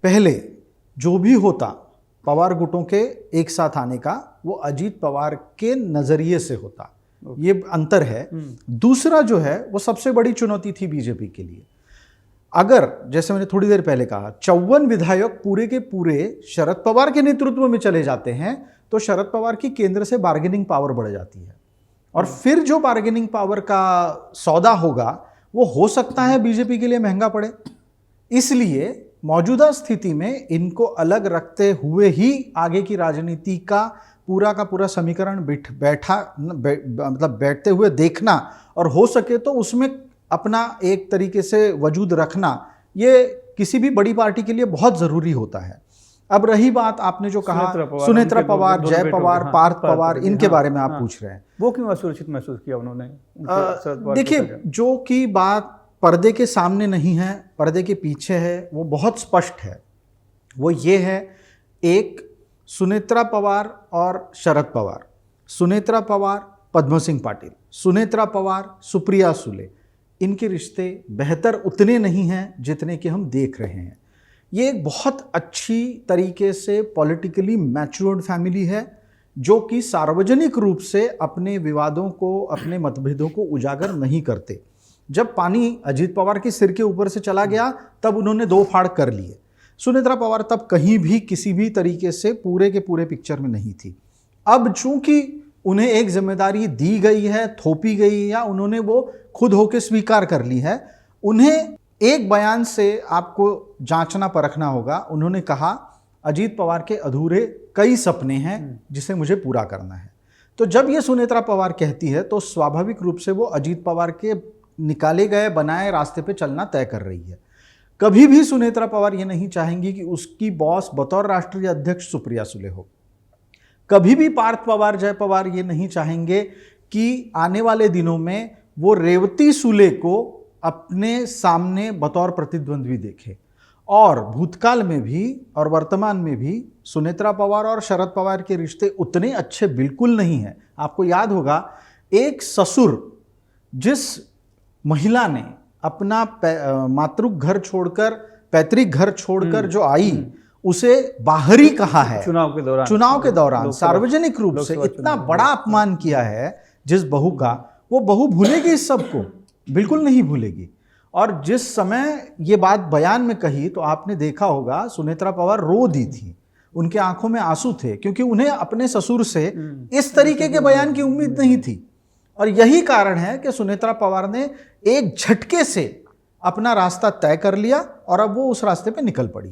पहले जो भी होता पवार गुटों के एक साथ आने का, वो अजीत पवार के नजरिए से होता, ये अंतर है। दूसरा जो है वो सबसे बड़ी चुनौती थी बीजेपी के लिए। अगर जैसे मैंने थोड़ी देर पहले कहा 54 विधायक पूरे के पूरे शरद पवार के नेतृत्व में चले जाते हैं, तो शरद पवार की केंद्र से बार्गेनिंग पावर बढ़ जाती है, और फिर जो बार्गेनिंग पावर का सौदा होगा वो हो सकता है बीजेपी के लिए महंगा पड़े। इसलिए मौजूदा स्थिति में इनको अलग रखते हुए ही आगे की राजनीति का पूरा समीकरण मतलब बैठते हुए देखना, और हो सके तो उसमें अपना एक तरीके से वजूद रखना, ये किसी भी बड़ी पार्टी के लिए बहुत जरूरी होता है। अब रही बात आपने जो कहा सुनेत्रा पवार, जय पवार, पार्थ पवार, इनके बारे में आप पूछ रहे हैं, वो क्यों असुरक्षित महसूस किया उन्होंने? देखिए, जो की बात पर्दे के सामने नहीं है, पर्दे के पीछे है, वो बहुत स्पष्ट है। वो ये है, एक सुनेत्रा पवार और शरद पवार, सुनेत्रा पवार पद्म सिंह पाटिल, सुनेत्रा पवार सुप्रिया सुले, इनके रिश्ते बेहतर उतने नहीं हैं जितने कि हम देख रहे हैं। ये एक बहुत अच्छी तरीके से पॉलिटिकली मैच्योर्ड फैमिली है, जो कि सार्वजनिक रूप से अपने विवादों को, अपने मतभेदों को उजागर नहीं करते। जब पानी अजीत पवार के सिर के ऊपर से चला गया तब उन्होंने दो फाड़ कर लिए। सुनेत्रा पवार तब कहीं भी किसी भी तरीके से पूरे के पूरे पिक्चर में नहीं थी। अब चूंकि उन्हें एक जिम्मेदारी दी गई है, थोपी गई, या उन्होंने वो खुद होकर स्वीकार कर ली है, उन्हें एक बयान से आपको जांचना परखना होगा। उन्होंने कहा अजीत पवार के अधूरे कई सपने हैं जिसे मुझे पूरा करना है। तो जब ये सुनेत्रा पवार कहती है तो स्वाभाविक रूप से वो अजीत पवार के निकाले गए बनाए रास्ते पे चलना तय कर रही है। कभी भी सुनेत्रा पवार ये नहीं चाहेंगी कि उसकी बॉस बतौर राष्ट्रीय अध्यक्ष सुप्रिया सुले हो। कभी भी पार्थ पवार, जय पवार ये नहीं चाहेंगे कि आने वाले दिनों में वो रेवती सुले को अपने सामने बतौर प्रतिद्वंद्वी देखे। और भूतकाल में भी और वर्तमान में भी सुनेत्रा पवार और शरद पवार के रिश्ते उतने अच्छे बिल्कुल नहीं हैं। आपको याद होगा, एक ससुर, जिस महिला ने अपना मातृ घर छोड़कर, पैतृक घर छोड़कर जो आई, उसे बाहरी कहा है चुनाव के दौरान सार्वजनिक रूप से, इतना बड़ा अपमान किया है जिस बहू का, वो बहू भूलेगी इस सबको? बिल्कुल नहीं भूलेगी। और जिस समय ये बात बयान में कही तो आपने देखा होगा सुनेत्रा पवार रो दी थी, उनके आंखों में आंसू थे, क्योंकि उन्हें अपने ससुर से इस तरीके के बयान की उम्मीद नहीं थी। और यही कारण है कि सुनेत्रा पवार ने एक झटके से अपना रास्ता तय कर लिया और अब वो उस रास्ते पे निकल पड़ी।